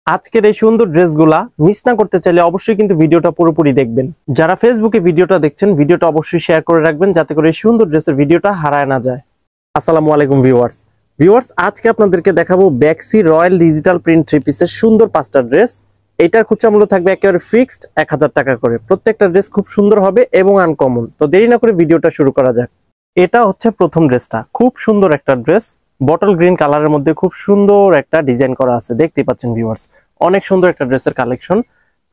আজকের এই সুন্দর ড্রেসগুলা মিস না করতে চাইলে অবশ্যই কিন্তু ভিডিওটা পুরোপুরি দেখবেন। যারা ফেসবুকে ভিডিওটা দেখছেন ভিডিওটা অবশ্যই শেয়ার করে রাখবেন যাতে করে এই সুন্দর ড্রেসের ভিডিওটা হারায় না যায়। আসসালামু আলাইকুম ভিউয়ার্স, আজকে আপনাদেরকে দেখাবো ব্যাক্সি রয়্যাল ডিজিটাল প্রিন্ট থ্রি পিসের সুন্দর 5টা ড্রেস। এটার খুচরা মূল্য থাকবে একেবারে ফিক্সড 1000 টাকা করে। প্রত্যেকটা ড্রেস খুব সুন্দর হবে এবং আনকমন। তো দেরি না করে ভিডিওটা শুরু করা যাক। এটা হচ্ছে প্রথম ড্রেসটা, খুব সুন্দর একটা ড্রেস, বটল গ্রিন কালারের মধ্যে খুব সুন্দর একটা ডিজাইন করা আছে, দেখতেই পাচ্ছেন ভিউয়ার্স। অনেক সুন্দর একটা ড্রেসের কালেকশন।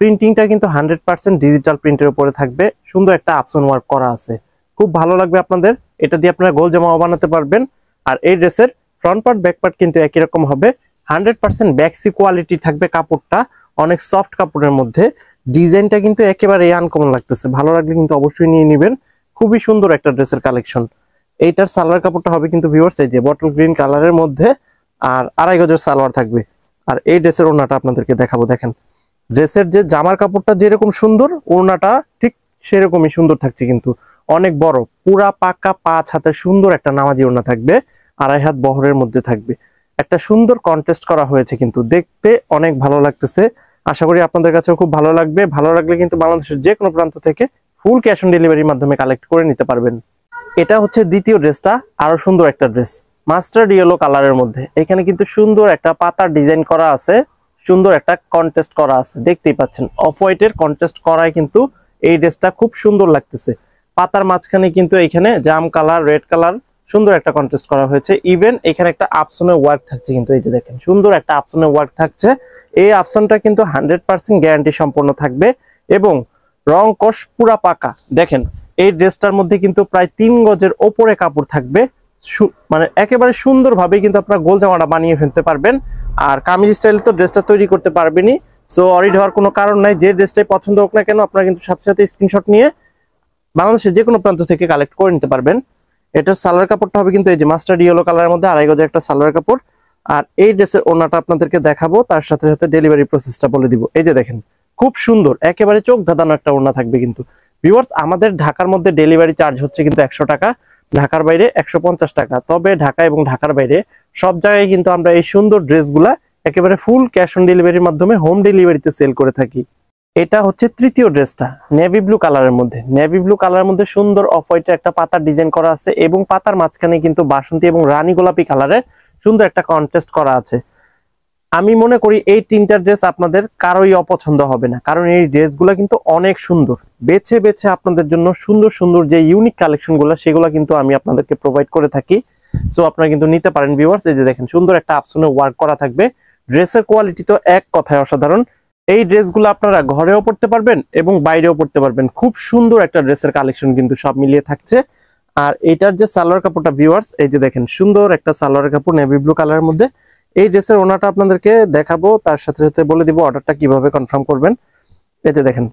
প্রিন্টিংটা কিন্তু 100% ডিজিটাল প্রিন্টের উপরে থাকবে। সুন্দর একটা আফসন ওয়ার্ক করা আছে, খুব ভালো লাগবে আপনাদের। এটা দিয়ে আপনারা গোল জামাও বানাতে পারবেন। আর এই ড্রেসের ফ্রন্ট পার্ট ব্যাক পার্ট কিন্তু একই রকম হবে। 100% ব্যাক্সি কোয়ালিটি থাকবে কাপড়টা, অনেক সফট কাপড়ের মধ্যে। ডিজাইনটা কিন্তু একেবারে আনকমন লাগতেছে, ভালো লাগলে কিন্তু অবশ্যই নিয়ে নেবেন। খুবই সুন্দর একটা ড্রেসের কালেকশন। এইটার সালোয়ার কাপড়টা হবে কিন্তু ভিউয়ার্স এই যে বটল গ্রিন কালারের মধ্যে, আর 2.5 গজের সালোয়ার থাকবে। আর এই ড্রেসের ওড়নাটা আপনাদেরকে দেখাবো। দেখেন ড্রেসের যে জামার কাপড়টা যেরকম সুন্দর, ওড়নাটা ঠিক সেরকমই সুন্দর থাকছে, কিন্তু অনেক বড়, পুরা পাকা 5 হাতের সুন্দর একটা নামাজি ওড়না থাকবে, 2.5 হাত বহরের মধ্যে থাকবে। একটা সুন্দর কন্টেস্ট করা হয়েছে, কিন্তু দেখতে অনেক ভালো লাগতেছে। আশা করি আপনাদের কাছেও খুব ভালো লাগবে। ভালো লাগলে কিন্তু বাংলাদেশের যে কোনো প্রান্ত থেকে ফুল ক্যাশ অন ডেলিভারির মাধ্যমে কালেক্ট করে নিতে পারবেন। এটা হচ্ছে দ্বিতীয় ড্রেসটা, আরো সুন্দর একটা ড্রেস, মাস্টার্ড ইয়েলো কালারের মধ্যে। এখানে কিন্তু সুন্দর একটা পাতার ডিজাইন করা আছে, সুন্দর একটা কন্টেস্ট করা আছে, দেখতেই পাচ্ছেন। অফ হোয়াইটের কন্টেস্ট করায় কিন্তু এই ড্রেসটা খুব সুন্দর লাগতেছে। পাতার মাঝখানে কিন্তু এখানে জাম কালার, রেড কালার, সুন্দর একটা কন্টেস্ট করা হয়েছে। ইভেন এখানে একটা আফসনের ওয়ার্ক থাকছে, কিন্তু এই যে দেখেন সুন্দর একটা আফসনের ওয়ার্ক থাকছে। এই আফসনটা কিন্তু 100% গ্যারান্টি সম্পন্ন থাকবে এবং রং কষ পুরা পাকা। দেখেন এই ড্রেসটার মধ্যে কিন্তু প্রায় 3 গজের ওপরে কাপড় থাকবে, মানে একেবারে সুন্দরভাবে কিন্তু আপনারা গোল জামাটা বানিয়ে ফেলতে পারবেন। আর কামিজ স্টাইল তো ড্রেসটা তৈরি করতে পারবেনই, সো অরিড হওয়ার কোনো কারণ নাই। যে ড্রেসটাই পছন্দ হোক না কেন আপনারা কিন্তু সাথে সাথে স্ক্রিনশট নিয়ে বাংলাদেশের যে কোনো প্রান্ত থেকে কালেক্ট করে নিতে পারবেন। এটার সালোয়ার কাপড়টা হবে কিন্তু এই যে মাস্টার্ড ইয়েলো কালারের মধ্যে 2.5 গজের একটা সালোয়ার কাপড়। আর এই ড্রেসের ওড়নাটা আপনাদেরকে দেখাবো, তার সাথে সাথে ডেলিভারি প্রসেসটা বলে দিব। এই যে দেখেন খুব সুন্দর, একেবারে চোখ ধাঁধানো একটা ওড়না থাকবে। কিন্তু ভিউয়ার্স, আমাদের ঢাকার মধ্যে ডেলিভারি চার্জ হচ্ছে কিন্তু 100 টাকা, ঢাকার বাইরে 150 টাকা। তবে ঢাকা এবং ঢাকার বাইরে সব জায়গায় কিন্তু আমরা এই সুন্দর ড্রেসগুলা একেবারে ফুল ক্যাশ অন ডেলিভারির মাধ্যমে হোম ডেলিভারিতে সেল করে থাকি। এটা হচ্ছে তৃতীয় ড্রেসটা, নেভি ব্লু কালারের মধ্যে। নেভি ব্লু কালারের মধ্যে সুন্দর অফ হোয়াইটের একটা পাতার ডিজাইন করা আছে এবং পাতার মাঝখানে কিন্তু বাসন্তী এবং রানী গোলাপি কালারের সুন্দর একটা কন্ট্রাস্ট করা আছে। আমি মনে করি এই 3টা ড্রেস আপনাদের কারোই অপছন্দ হবে না, কারণ এই ড্রেসগুলো কিন্তু অনেক সুন্দর। বেছে বেছে আপনাদের জন্য সুন্দর সুন্দর যে ইউনিক কালেকশনগুলো সেগুলো কিন্তু আমি আপনাদেরকে প্রোভাইড করে থাকি। সো আপনারা কিন্তু নিতে পারেন ভিউয়ার্স। এই যে দেখেন সুন্দর একটা আফসনে ওয়ার্ক করা থাকবে। ড্রেসের কোয়ালিটি তো এক কথায় অসাধারণ। এই ড্রেসগুলো আপনারা ঘরেও পড়তে পারবেন এবং বাইরেও পড়তে পারবেন। খুব সুন্দর একটা ড্রেসের কালেকশন কিন্তু সব মিলিয়ে থাকছে। আর এটার যে সালোয়ার কাপড়টা ভিউয়ার্স, এই যে দেখেন সুন্দর একটা সালোয়ার কাপড় নেভি ব্লু কালারের মধ্যে। এই ড্রেসের ওনাটা আপনাদেরকে দেখাবো, তার সাথে সাথে বলে দিব অর্ডারটা কিভাবে কনফার্ম করবেন। এই যে দেখেন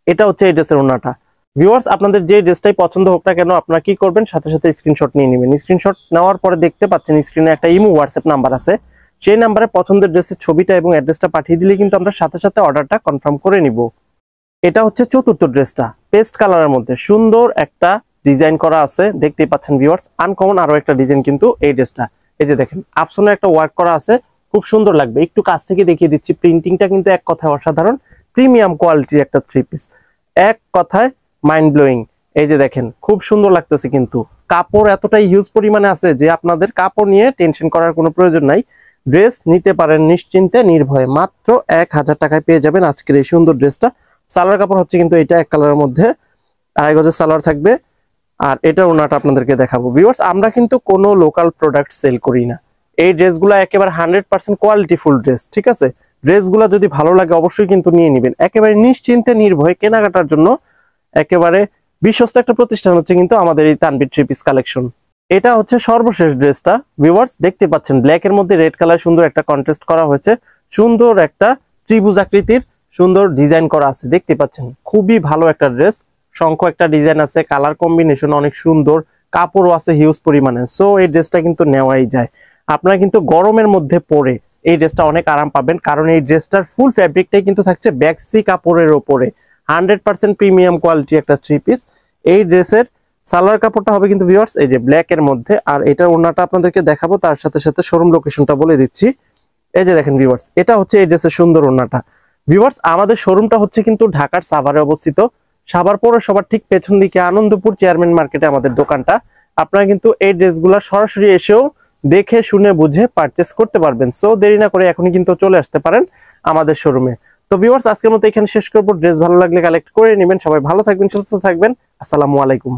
এটা হচ্ছে এই ড্রেসের ওনাটা। ভিউয়ার্স, আপনাদের যে ড্রেসটাই পছন্দ হোক না কেন আপনারা কি করবেন, সাথে সাথে স্ক্রিনশট নিয়ে নেবেন। স্ক্রিনশট নেওয়ার পরে দেখতে পাচ্ছেন স্ক্রিনে একটা ইমো হোয়াটসঅ্যাপ নাম্বার আছে, সেই নাম্বারে পছন্দের ড্রেসের ছবিটা এবং অ্যাড্রেসটা পাঠিয়ে দিলে কিন্তু আমরা সাথে সাথে অর্ডারটা কনফার্ম করে নিব। এটা হচ্ছে চতুর্থ ড্রেসটা, পেস্ট কালারের মধ্যে সুন্দর একটা ডিজাইন করা আছে, দেখতেই পাচ্ছেন ভিউয়ার্স। আনকমন আরো একটা ডিজাইন কিন্তু এই ড্রেসটা। এই যে দেখেন আফসনে একটা ওয়ার্ক করা আছে, খুব সুন্দর লাগবে। একটু কাছ থেকে দেখিয়ে দিচ্ছি। প্রিন্টিংটা কিন্তু এক কথায় অসাধারণ, প্রিমিয়াম কোয়ালিটির একটা থ্রি পিস, এক কথায় মাইন্ড ব্লোয়িং। এই যে দেখেন খুব সুন্দর লাগতেছে, কিন্তু কাপড় এতটাই হিউজ পরিমাণে আছে যে আপনাদের কাপড় নিয়ে টেনশন করার কোনো প্রয়োজন নাই। ড্রেস নিতে পারেন নিশ্চিন্তে নির্ভয়ে, মাত্র 1000 টাকায় পেয়ে যাবেন আজকের এই সুন্দর ড্রেসটা। সালোয়ার কাপড় হচ্ছে কিন্তু এটা এক কালারের মধ্যে, 2.5 গজের সালোয়ার থাকবে। আর এটা ওনাটা আপনাদেরকে দেখাবো। ভিউয়ার্স, আমরা কিন্তু কোনো লোকাল প্রোডাক্ট সেল করি না। এই ড্রেসগুলো একেবারে 100% কোয়ালিটি ফুল ড্রেস, ঠিক আছে? ড্রেসগুলো যদি ভালো লাগে অবশ্যই কিন্তু নিয়ে নেবেন, একেবারে নিশ্চিন্তে নির্ভয়ে কেনাকাটার জন্য একেবারে বিশ্বস্ত একটা প্রতিষ্ঠান হচ্ছে কিন্তু আমাদের এই তানভীর থ্রি পিস কালেকশন। এটা হচ্ছে সর্বশেষ ড্রেসটা ভিউয়ার্স, দেখতে পাচ্ছেন ব্ল্যাকের মধ্যে রেড কালার সুন্দর একটা কন্ট্রাস্ট করা হয়েছে। সুন্দর একটা ত্রিভুজ আকৃতির সুন্দর ডিজাইন করা আছে, দেখতে পাচ্ছেন। খুবই ভালো একটা ড্রেস, শঙ্খ একটা ডিজাইন আছে, কালার কম্বিনেশন অনেক সুন্দর, কাপড়ও আছে হিউজ পরিমাণে। সো এই ড্রেসটা কিন্তু নেওয়াই যায়। আপনারা কিন্তু গরমের মধ্যে পরে এই ড্রেসটা অনেক আরাম পাবেন, কারণ এই ড্রেসটার ফুল ফ্যাব্রিকটাই কিন্তু থাকছে ব্যাক্সি কাপড়ের ওপরে। 100% প্রিমিয়াম কোয়ালিটি একটা থ্রি পিস। এই ড্রেসের সালোয়ার কাপড়টা হবে কিন্তু ভিউয়ার্স এই যে ব্ল্যাক এর মধ্যে। আর এটার ওড়নাটা আপনাদেরকে দেখাবো, তার সাথে সাথে শোরুম লোকেশনটা বলে দিচ্ছি। এই যে দেখেন ভিউয়ার্স, এটা হচ্ছে এই ড্রেসের সুন্দর ওড়নাটা। ভিউয়ার্স, আমাদের শোরুমটা হচ্ছে কিন্তু ঢাকার সাভারে অবস্থিত। সাভার পৌরসভার ঠিক পেছন দিকে আনন্দপুর চেয়ারম্যান মার্কেটে আমাদের দোকানটা। আপনারা কিন্তু এই ড্রেসগুলো সরাসরি এসেও দেখে শুনে বুঝে পারচেস করতে পারবেন। সো দেরি না করে এখনই কিন্তু চলে আসতে পারেন আমাদের শোরুমে। তো ভিউয়ার্স, আজকের মতো এখানে শেষ করবো। ড্রেস ভালো লাগলে কালেক্ট করে নেবেন। সবাই ভালো থাকবেন, সুস্থ থাকবেন। আসসালামু আলাইকুম।